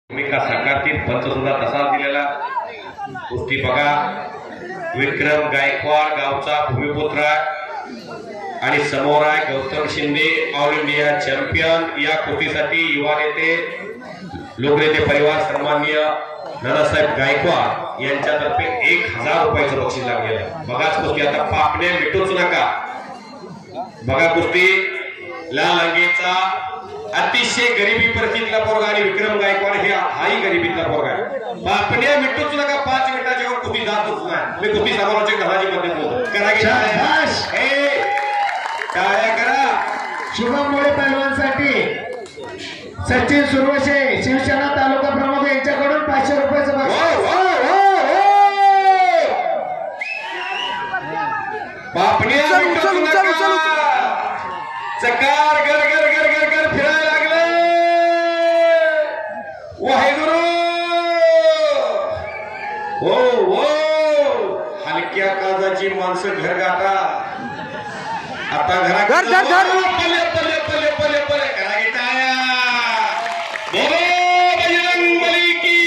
भूमिका साकारतील पंच सुद्धा तसाच दिलेला। कुस्ती बघा, विक्रम गायकवाड गावचा भूमिपुत्र आणि समोर आहे Gautam Shinde all India champion. या कुस्तीसाठी युवा नेते लोकनेते परिवार सन्माननीय नानासाहेब गायकवाड यांच्यातर्फे 1000 रुपयाचं बक्षीस लागलेलं आहे। बघाच कुस्ती आता पापण्या मिटूच नका। बघा कुस्ती लाल अंगेचा अतिशय गरिबी परिस्थितीतला पोरगा आणि विक्रम गायकवाड हे हाही गरिबीतला पोरगा आहे। पापण्या मिटूच नका। 5 मिनिटाच्या वर कुस्ती जातच नाही। मी कुस्ती समालोचक धनाजी पद्धत बोलतो करा की टाळ्या करा। शुभम मोळे पहलवानसाठी सचिन सुरवशे शिवसेना तालुका प्रमुख यांच्याकडून 500 रुपयाचं बक्षीस। पापण्या मिटूच नका। चकार गर गर गर गर गर फिरायला लागले। वाहेगुरु हो हो हलक्या काळजाची माणसं घर गाठा। आता घरा पले पले पले पले पले करा की टाळ्या। बोलो बजरंग बली की,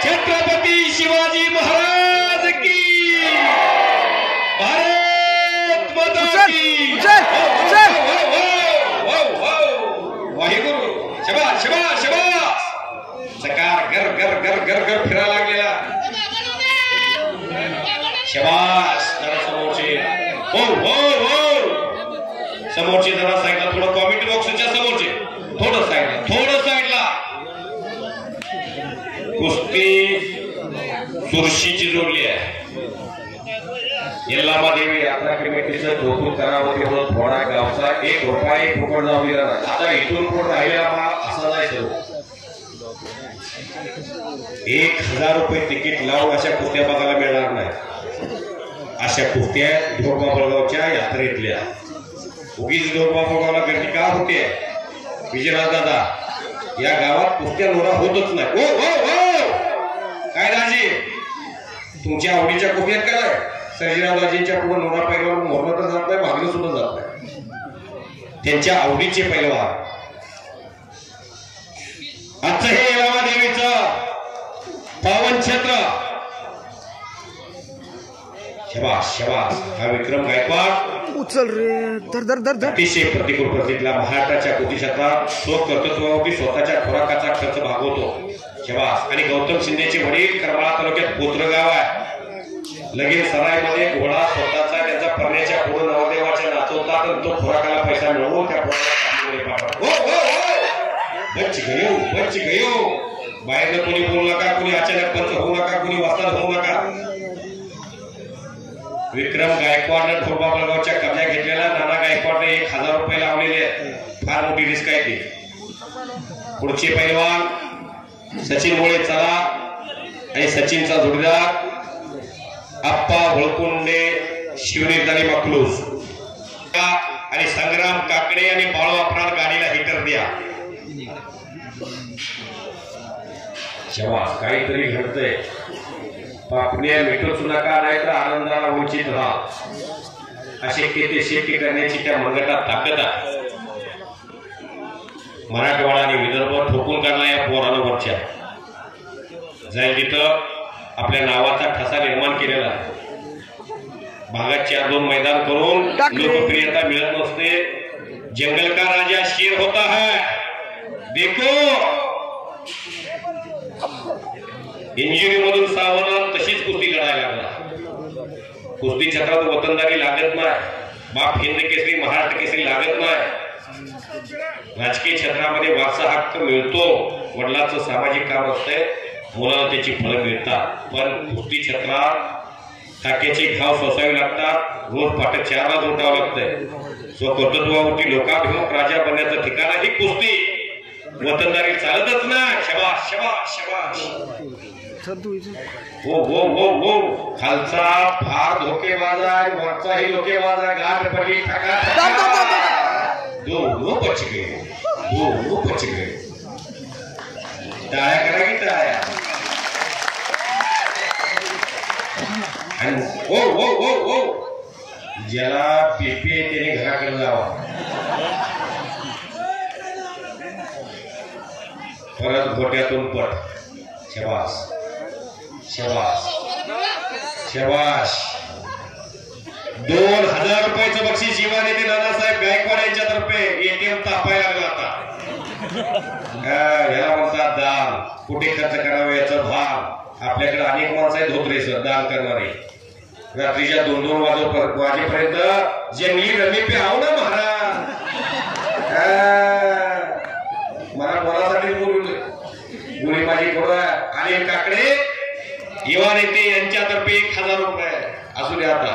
छत्रपती शिवाजी महाराज की, भारत माता की वाहेगुरु। शबाश शबाश शबाश। सकार गर गर गर गर गर फिरायला लागलेला। शबाश। जरा समोरचे हो हो हो समोरचे जरा साईडला थोडं कॉमेंट बॉक्सच्या समोरचे थोडं साईडला। कुस्ती चुरशीची जोडली आहे। यल्लामा देवी यात्रा कमिटीचं कौतुक करावं तेवढं थोडा गावचा 1 रुपया फुकट जाऊ दिला नाही। आता इथून पुढे राहिलेला माल असा जायचं 1000 रुपये तिकीट लावून अशा कुस्त्या बघायला मिळणार नाही। अशा कुस्त्या ढोरबाबळगावच्या यात्रेतल्या। उगीच ढोरबाबळगावला गर्दी का होते? विजयराज दादा या गावात कुस्त्या नोरा होतच नाही। ओ ओ ओ काय राजी तुमच्या आवडीच्या कुस्त्यात काय? सर्जीरावजींच्या पुढे नोरा पैलवान मोहरला तर जात नाही, भागलं सुद्धा जात नाही। त्यांच्या आवडीचे पैलवान आजचं हे यल्लामा देवीचं पावन क्षेत्र। शबाश शबाश। हा विक्रम गायकवाड उचल रे धर धर धर धर। अतिशय प्रतिकूल परिस्थितीला महाराष्ट्राच्या कुस्ती क्षेत्रात कर्तृत्वावरती स्वतःच्या खुराकाचा खर्च भागवतो। शबाश। आणि गौतम शिंदेचे वडील करमाळा तालुक्यात पोत्रगाव आहे। लगेच सरायमध्ये घोडा स्वतःचा त्यांचा परण्याच्या पुढे नवदेवाच्या नाचवतात आणि तो खुराकाला पैसा मिळवून त्या बच गयो। बाहेरनं कोणी बोलू नका, कोणी अचानक पंच होऊ नका, कोणी वस्ताद होऊ नका। विक्रम गायकवाडनं ढोरबाबळगावच्या कब्जा घेतलेला। नाना गायकवाडने 1000 रुपये लावलेले आहेत। फार मोठी रिस्क आहे ती। पुढचे पैलवान सचिन मोळे चला आणि सचिनचा जोडीदार आप्पा होळकुंडे शिवनेरी मखलूस आणि संग्राम काकडे आणि बाळू अपराध गाडीला हिटर द्या। शबाश। काहीतरी घडतंय। पापण्या मिटूच नका नाही तर आनंदाला वंचित राहा। अशक्य ते शक्य करण्याची त्या मंगटात ताकद आहे। मराठवाडा आणि विदर्भ ठोकून काढला या पोरांवरच्या जाईल तिथं आपल्या नावाचा ठसा निर्माण केलेला। भागात 4-2 मैदान करून लोकप्रियता मिळत नसते। जंगल का राजा शेर होता है देखो। इंजुरी मधून सावरला तशीच कुस्ती लढायला लागला। कुस्ती क्षेत्रात वतनदारी लागत नाही। बाप हिंद केसरी महाराष्ट्र केसरी लागत नाही। राजकीय क्षेत्रामध्ये वारसा हक्क मिळतो। वडिलांचं सामाजिक काम असते, मुलाला त्याची फळं मिळतात। पण कुस्ती क्षेत्रात टाक्याचे घाव सोसावे लागतात। रोज पहाटे 4 ला उठावं लागतंय। स्वकर्तृत्वावरती लोकाभिमुख राजा बनण्याचं ठिकाण आहे कुस्ती। वतनदारी चालतच नाही। शबाश शबाश शबाश। हो हो हो हो खालचा फार धोकेबाज आहे, वरचाही धोकेबाज आहे। गाठ पडली दो बच गए। टाळ्या करा की टाळ्या। हो हो हो हो ज्याला पेपी त्याने घराकडे जावा। परत गोट्यातून पट. शबास शबास शबास. 2000 रुपयाचं बक्षीस युवा नेते नानासाहेब गायकवाड यांच्यातर्फे एटीएम तापायला लागला आता. याला म्हणतात दान. कुठे खर्च करावे याचं भान. आपल्याकडे अनेक माणसं आहेत धोत्रे सर दान करणारे. रात्रीच्या 2-2 वाजेपर्यंत जंगली रमी पे आहो ना महाराज. मला बोलासाठी गुढी माझी थोडा अनिल काकडे युवा नेते यांच्यातर्फे 1000 रुपये असू द्या. आता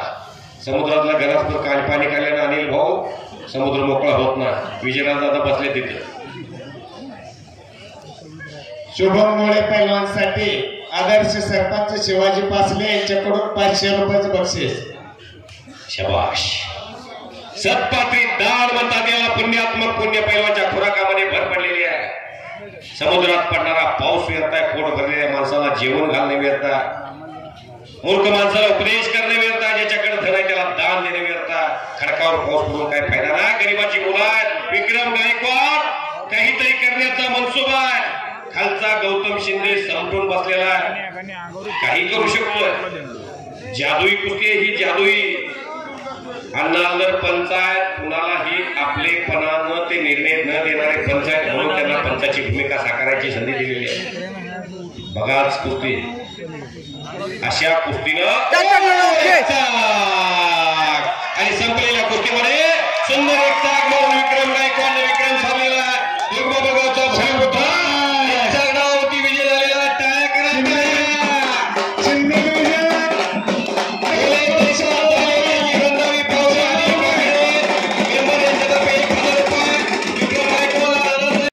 समुद्रातला गरज पाणी काढल्यानं अनिल भाऊ समुद्र मोकळा होत ना. विजयराज दादा बसले तिथे. शुभम मोळे पैलवानसाठी आदर्श सरपंच शिवाजी पासले यांच्याकडून 500 रुपयाचं बक्षीस. शबाश. सत्पात्री दान म्हणतात याला. पुण्यात्मक पुण्य पैलवानच्या खुराकामध्ये भर पडलेली आहे. समुद्रात पडणारा पाऊस व्यर्थ आहे. पोट भरलेल्या माणसाला जेवण घालणे व्यर्थ. मूर्ख माणसाला उपदेश करणे व्यर्थ. ज्याच्याकडे धन आहे त्याला दान देणे व्यर्थ. खडकावर पाऊस पडून काय फायदा ना. गरीबाची मुलं आहेत. विक्रम गायकवाड काहीतरी करण्याचा मनसुबा आहे. खालचा गौतम शिंदे संपून बसलेला आहे. काही करू शकतो. जादुई कुस्ती ही जादुई. अन्नादर पंचायत कुणालाही आपलेपणानं ते निर्णय न देणारे पंचायत म्हणून त्यांना पंचाची भूमिका साकारायची संधी दिलेली आहे. बघाच कुस्ती. अशा कुस्तीनं आणि संपलेल्या कुस्तीमध्ये सुंदर एक